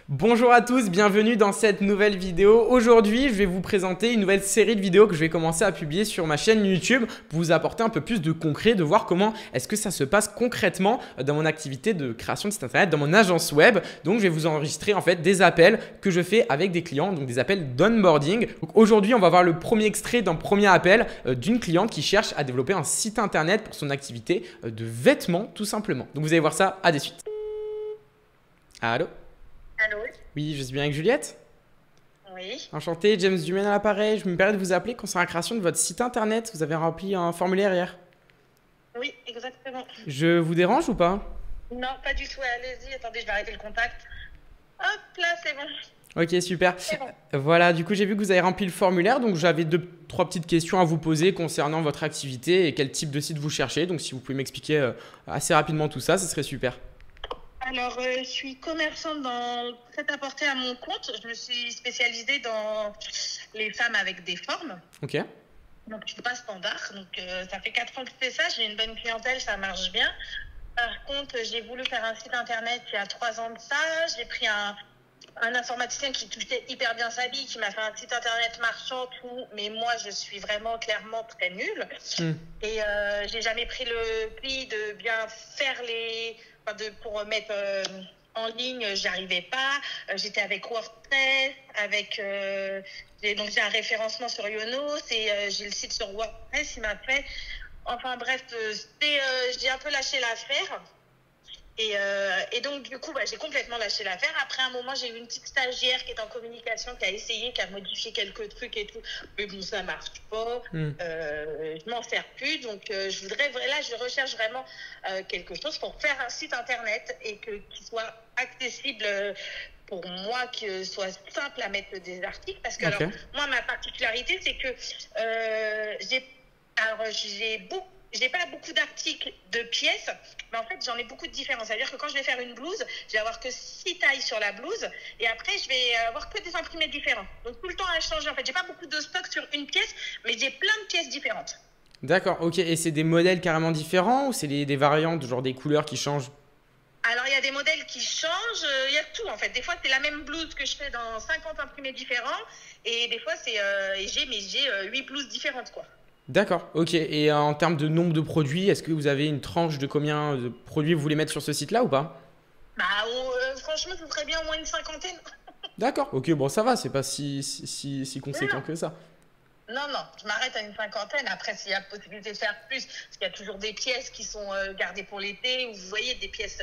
Bonjour à tous, bienvenue dans cette nouvelle vidéo. Aujourd'hui, je vais vous présenter une nouvelle série de vidéos que je vais commencer à publier sur ma chaîne YouTube pour vous apporter un peu plus de concret, de voir comment est-ce que ça se passe concrètement dans mon activité de création de site internet, dans mon agence web. Donc, je vais vous enregistrer en fait des appels que je fais avec des clients, donc des appels d'onboarding. Donc, aujourd'hui, on va voir le premier extrait d'un premier appel d'une cliente qui cherche à développer un site internet pour son activité de vêtements tout simplement. Donc, vous allez voir ça à de suite. Allô? Allô? Oui, je suis bien avec Juliette. Oui, Enchanté, James Dumaine à l'appareil. Je me permets de vous appeler concernant la création de votre site internet. Vous avez rempli un formulaire hier. oui, exactement. Je vous dérange ou pas? Non, pas du tout. Allez-y, attendez, je vais arrêter le contact. Hop, là, c'est bon. Ok, super. C'est bon. Voilà, du coup, j'ai vu que vous avez rempli le formulaire. Donc, j'avais trois petites questions à vous poser concernant votre activité et quel type de site vous cherchez. Donc, si vous pouvez m'expliquer assez rapidement tout ça, ce serait super. Alors, je suis commerçante dans prêt-à-porter à mon compte. Je me suis spécialisée dans les femmes avec des formes. Ok. Donc, je ne suis pas standard. Donc, ça fait 4 ans que je fais ça. J'ai une bonne clientèle, ça marche bien. Par contre, j'ai voulu faire un site internet il y a 3 ans de ça. J'ai pris un informaticien qui touchait hyper bien sa vie, qui m'a fait un site internet marchand, tout. Mais moi, je suis vraiment clairement très nulle. Et j'ai jamais pris le pli de bien faire pour mettre en ligne, j'arrivais pas. J'étais avec WordPress, donc j'ai un référencement sur Yonos et j'ai le site sur WordPress. Il m'a fait. Enfin bref, j'ai un peu lâché l'affaire. Et donc, du coup, j'ai complètement lâché l'affaire. Après un moment, j'ai eu une petite stagiaire qui est en communication, qui a essayé, qui a modifié quelques trucs et tout. Mais bon, ça marche pas. Je m'en sers plus. Donc, je recherche vraiment quelque chose pour faire un site internet et qui soit accessible pour moi, que soit simple à mettre des articles. Parce que, Ok. alors, moi, ma particularité, c'est que j'ai pas beaucoup d'articles de pièces, mais en fait, j'en ai beaucoup de différents. C'est-à-dire que quand je vais faire une blouse, je vais avoir que 6 tailles sur la blouse et après, je vais avoir que des imprimés différents. Donc, tout le temps à changer. En fait, j'ai pas beaucoup de stock sur une pièce, mais j'ai plein de pièces différentes. D'accord, ok. Et c'est des modèles carrément différents ou c'est des variantes, genre des couleurs qui changent? Alors, il y a des modèles qui changent, il y a tout en fait. Des fois, c'est la même blouse que je fais dans 50 imprimés différents et des fois, j'ai 8 blouses différentes, quoi. D'accord, ok. Et en termes de nombre de produits, est-ce que vous avez une tranche de combien de produits vous voulez mettre sur ce site-là ou pas? Franchement, ce serait bien au moins une cinquantaine. D'accord, ok, bon, ça va, c'est pas si Non, conséquent non. que ça. Non, non, je m'arrête à une cinquantaine. Après, s'il y a possibilité de faire plus, parce qu'il y a toujours des pièces qui sont gardées pour l'été, ou vous voyez, des pièces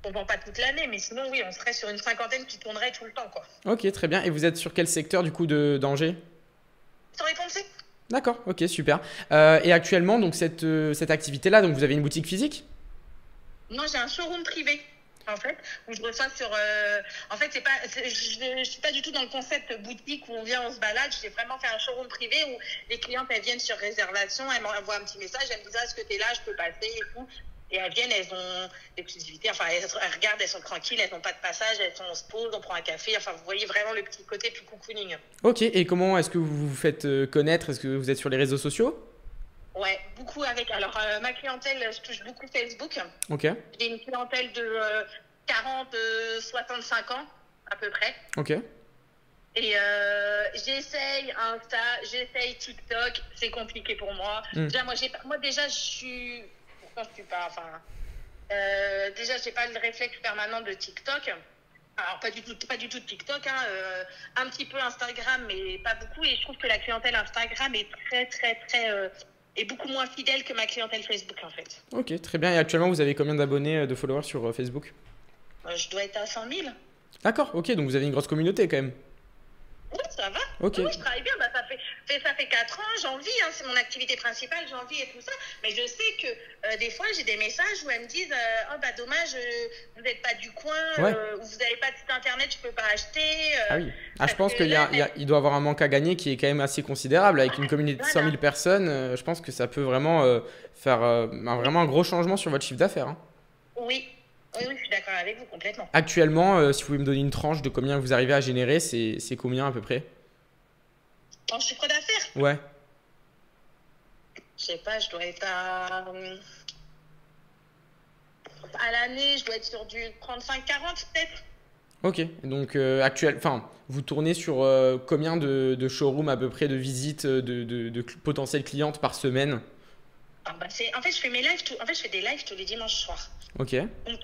qu'on ne vend pas toute l'année. Mais sinon, oui, on serait sur une cinquantaine qui tournerait tout le temps, quoi. Ok, très bien. Et vous êtes sur quel secteur du coup d'Angers? Sur les pensées? D'accord, ok, super. Et actuellement, donc cette activité-là, donc vous avez une boutique physique? Non, j'ai un showroom privé, en fait, où je reçois sur... En fait, je suis pas du tout dans le concept boutique où on vient, on se balade. J'ai vraiment fait un showroom privé où les clientes, elles viennent sur réservation, elles m'envoient un petit message, elles me disent: est-ce que tu es là, je peux passer et tout. Et elles viennent, elles ont l'exclusivité, enfin, elles regardent, elles sont tranquilles, elles n'ont pas de passage, on se pose, on prend un café. Enfin, vous voyez vraiment le petit côté plus cocooning. Ok, et comment est-ce que vous vous faites connaître? Est-ce que vous êtes sur les réseaux sociaux? Ouais, beaucoup avec. Alors, ma clientèle, je touche beaucoup Facebook. Ok, J'ai une clientèle de 40, 65 ans, à peu près. ok. Et j'essaye Insta, j'essaye TikTok, c'est compliqué pour moi. Hmm. Déjà, je suis. Pourquoi je suis pas. Enfin. Déjà, j'ai pas le réflexe permanent de TikTok. Alors, pas du tout de TikTok, hein, un petit peu Instagram, mais pas beaucoup. Et je trouve que la clientèle Instagram est très, très, très. Est beaucoup moins fidèle que ma clientèle Facebook, en fait. Ok, très bien. Et actuellement, vous avez combien d'abonnés, de followers sur Facebook? Je dois être à 100 000. D'accord, ok, donc vous avez une grosse communauté quand même. Oui, ça va. Ok. Oui, oui, je travaille bien. Ça fait 4 ans, j'en vis. Hein, c'est mon activité principale, j'en vis et tout ça. Mais je sais que des fois, j'ai des messages où elles me disent: oh, bah dommage, vous n'êtes pas du coin, Ouais. ou vous n'avez pas de site internet, je peux pas acheter. Ah oui. Ah, je Parce pense que qu'il là, il doit y avoir un manque à gagner qui est quand même assez considérable. Avec une communauté de 100 voilà. 000 personnes, je pense que ça peut vraiment faire vraiment un gros changement sur votre chiffre d'affaires, hein. Oui. Oui, oui, je suis d'accord avec vous complètement. Actuellement, si vous pouvez me donner une tranche de combien vous arrivez à générer, c'est combien à peu près? En chiffre d'affaires, Ouais. je sais pas, je dois être à l'année, je dois être sur du 35-40 peut-être. Ok, donc vous tournez sur combien de showrooms à peu près de visites potentielles clientes par semaine? En fait, je fais mes lives en fait, je fais des lives tous les dimanches soirs. Ok, Donc,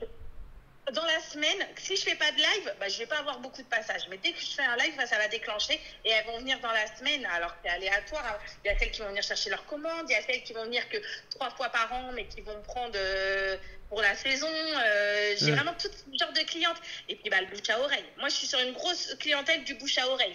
dans la semaine, si je fais pas de live, je vais pas avoir beaucoup de passages. Mais dès que je fais un live, ça va déclencher et elles vont venir dans la semaine. Alors c'est aléatoire. Il y a celles qui vont venir chercher leurs commandes, il y a celles qui vont venir que 3 fois par an, mais qui vont prendre pour la saison. J'ai vraiment tout genre de clientes. Et puis le bouche à oreille. Moi, je suis sur une grosse clientèle du bouche à oreille.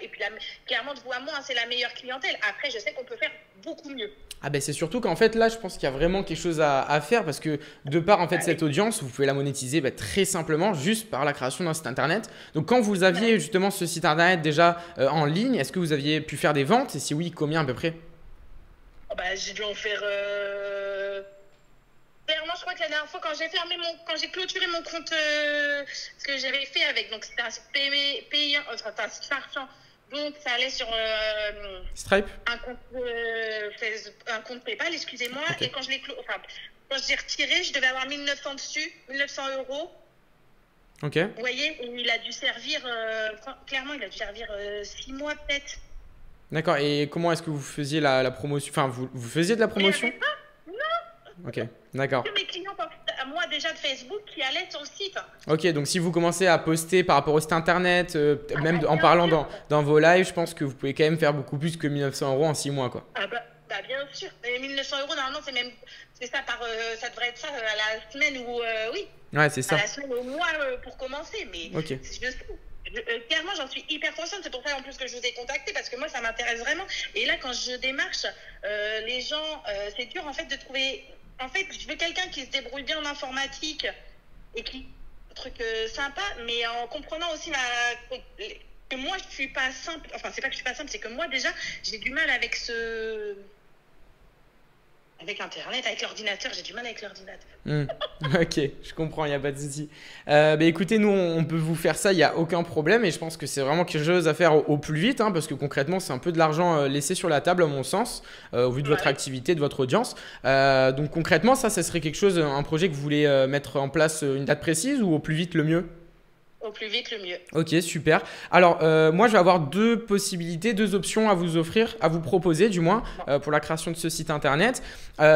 Et puis clairement, de vous à moi, c'est la meilleure clientèle. Après, je sais qu'on peut faire beaucoup mieux. ah ben c'est surtout qu'en fait là je pense qu'il y a vraiment quelque chose à faire parce que de par en fait cette audience vous pouvez la monétiser très simplement juste par la création d'un site internet. Donc quand vous aviez justement ce site internet déjà en ligne, est-ce que vous aviez pu faire des ventes et si oui combien à peu près? J'ai dû en faire clairement, je crois que la dernière fois, quand j'ai clôturé mon compte, ce que j'avais fait avec, donc c'était un site payant, enfin, c'était un site marchand, donc ça allait sur Stripe? un compte PayPal, excusez-moi, Okay. et quand je l'ai retiré, je devais avoir 1900 dessus, 1900 euros. Ok. Vous voyez, et il a dû servir, clairement, il a dû servir 6 mois peut-être. D'accord, et comment est-ce que vous faisiez la promotion? Enfin vous faisiez de la promotion? Mais il y avait pas Ok, d'accord. que mes clients, à moi déjà de Facebook, qui allaient sur le site. Ok, donc si vous commencez à poster par rapport au site internet, même en bien parlant sûr. dans vos lives, je pense que vous pouvez quand même faire beaucoup plus que 1900 € en 6 mois quoi. Bien sûr. Et 1900 euros, normalement, c'est ça ça devrait être ça à la semaine ou, oui, Ouais, c'est à ça. la semaine au mois pour commencer. Mais Ok. clairement, j'en suis hyper consciente. C'est pour ça en plus que je vous ai contacté parce que moi, ça m'intéresse vraiment. Et là, quand je démarche, les gens, c'est dur en fait de trouver. En fait, je veux quelqu'un qui se débrouille bien en informatique et qui un truc sympa, mais en comprenant aussi que moi, je suis pas simple. Enfin, c'est pas que je suis pas simple, c'est que moi déjà, j'ai du mal avec avec Internet, avec l'ordinateur, j'ai du mal avec l'ordinateur. Ok, je comprends, il n'y a pas de souci. Écoutez, nous, on peut vous faire ça, il n'y a aucun problème. Et je pense que c'est vraiment quelque chose à faire au plus vite, parce que concrètement, c'est un peu de l'argent laissé sur la table, à mon sens, au vu de votre activité, de votre audience. Donc concrètement, ça serait quelque chose, un projet que vous voulez mettre en place une date précise ou au plus vite le mieux? Au plus vite, le mieux. Ok, super. Alors, moi, je vais avoir deux possibilités, deux options à vous offrir, à vous proposer du moins, pour la création de ce site internet.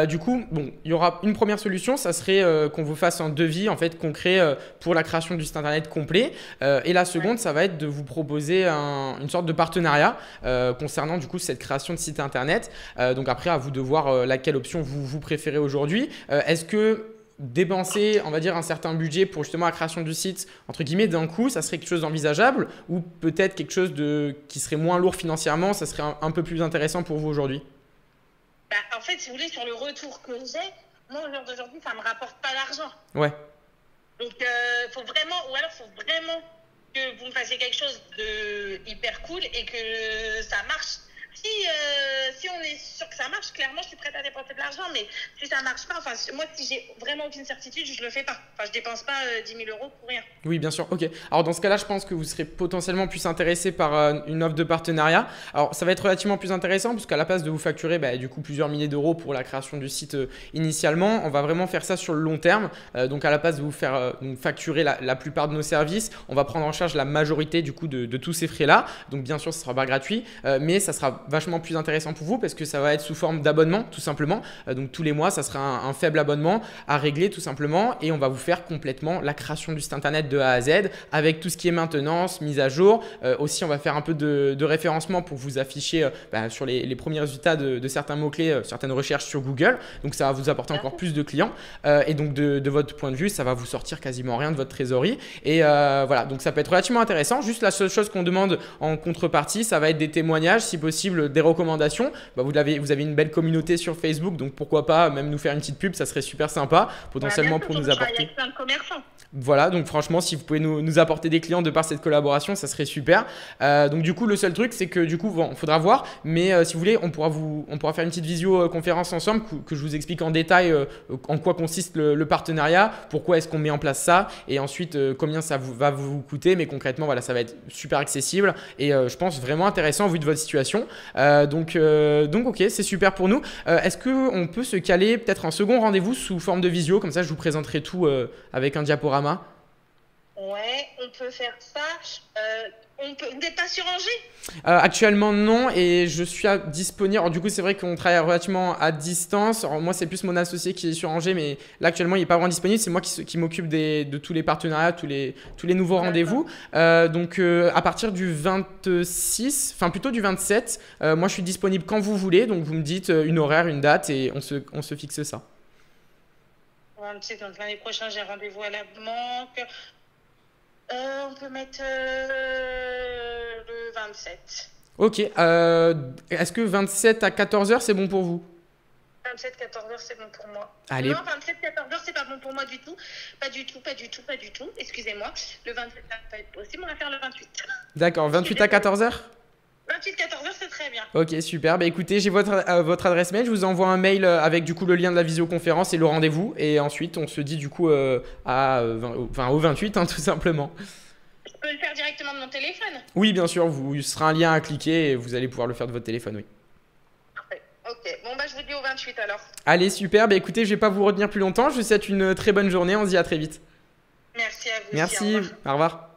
Du coup, bon, il y aura une première solution, ça serait qu'on vous fasse un devis en fait concret pour la création du site internet complet. Et la seconde, ça va être de vous proposer une sorte de partenariat concernant du coup cette création de site internet. Donc après, à vous de voir laquelle option vous préférez aujourd'hui. Est-ce que dépenser, on va dire, un certain budget pour justement la création du site, entre guillemets, d'un coup, ça serait quelque chose d'envisageable ou peut-être quelque chose qui serait moins lourd financièrement, ça serait un peu plus intéressant pour vous aujourd'hui? En fait, si vous voulez, sur le retour que j'ai, moi, au jour d'aujourd'hui, ça ne me rapporte pas d'argent. Ouais. Donc, faut vraiment que vous me fassiez quelque chose de hyper cool et que ça marche. Si on est sûr que ça marche, clairement, je suis prête à dépenser de l'argent. Mais si ça marche pas, moi, si j'ai vraiment aucune certitude, je le fais pas. Je dépense pas 10 000 euros pour rien. Oui, bien sûr. Ok. Alors, dans ce cas-là, je pense que vous serez potentiellement plus intéressé par une offre de partenariat. Alors, ça va être relativement plus intéressant puisqu'à la place de vous facturer du coup plusieurs milliers d'euros pour la création du site initialement, on va vraiment faire ça sur le long terme. Donc, à la place de vous faire facturer la plupart de nos services, on va prendre en charge la majorité du coup de tous ces frais-là. Donc, bien sûr, ce sera pas gratuit, mais ça sera vachement plus intéressant pour vous parce que ça va être sous forme d'abonnement tout simplement. Donc tous les mois, ça sera un faible abonnement à régler tout simplement et on va vous faire complètement la création du site internet de A à Z avec tout ce qui est maintenance, mise à jour. Aussi, on va faire un peu de référencement pour vous afficher sur les premiers résultats de certains mots-clés, certaines recherches sur Google. Donc ça va vous apporter encore plus de clients et donc de votre point de vue, ça va vous sortir quasiment rien de votre trésorerie et voilà, donc ça peut être relativement intéressant. Juste la seule chose qu'on demande en contrepartie, ça va être des témoignages, si possible des recommandations. Vous avez une belle communauté sur Facebook, donc pourquoi pas même nous faire une petite pub, ça serait super sympa potentiellement pour nous apporter. Avec plein de commerçants. Voilà, donc franchement, si vous pouvez nous apporter des clients de par cette collaboration, ça serait super. Donc du coup, le seul truc, c'est que du coup, il faudra voir, mais si vous voulez, on pourra faire une petite visioconférence ensemble que je vous explique en détail en quoi consiste le partenariat, pourquoi est-ce qu'on met en place ça, et ensuite combien ça va vous coûter. Mais concrètement, voilà, ça va être super accessible et je pense vraiment intéressant au vu de votre situation. Donc ok, c'est super pour nous. Est-ce qu'on peut se caler peut-être un second rendez-vous sous forme de visio, comme ça je vous présenterai tout avec un diaporama? Ouais, on peut faire ça. Vous n'êtes pas sur Angers? Actuellement, non, et je suis disponible. Alors, du coup, c'est vrai qu'on travaille relativement à distance. Alors, moi, c'est plus mon associé qui est sur Angers, mais là, actuellement, il n'est pas vraiment disponible. C'est moi qui m'occupe de tous les partenariats, tous les nouveaux rendez-vous. Donc, à partir du 26, enfin plutôt du 27, moi, je suis disponible quand vous voulez. Donc, vous me dites une horaire, une date, et on se fixe ça. 26, donc l'année prochaine, j'ai rendez-vous à la banque. On peut mettre le 27. Ok. Est-ce que 27 à 14h, c'est bon pour vous? 27, 14h, c'est bon pour moi. Allez. Non, 27, 14h, c'est pas bon pour moi du tout. Pas du tout. Excusez-moi. Le 27, ça va pas être possible. On va faire le 28. D'accord. 28 à 14h? 28, 14h, c'est très bien. Ok, super. Bah écoutez, j'ai votre adresse mail. Je vous envoie un mail avec du coup le lien de la visioconférence et le rendez-vous. Et ensuite, on se dit du coup au 28, hein, tout simplement. Je peux le faire directement de mon téléphone? Oui, bien sûr. Il sera un lien à cliquer et vous allez pouvoir le faire de votre téléphone, oui. Parfait. Ok. Bon, bah, je vous dis au 28 alors. Allez, super. Bah écoutez, je vais pas vous retenir plus longtemps. Je vous souhaite une très bonne journée. On se dit à très vite. Merci à vous. Merci. Aussi, au revoir.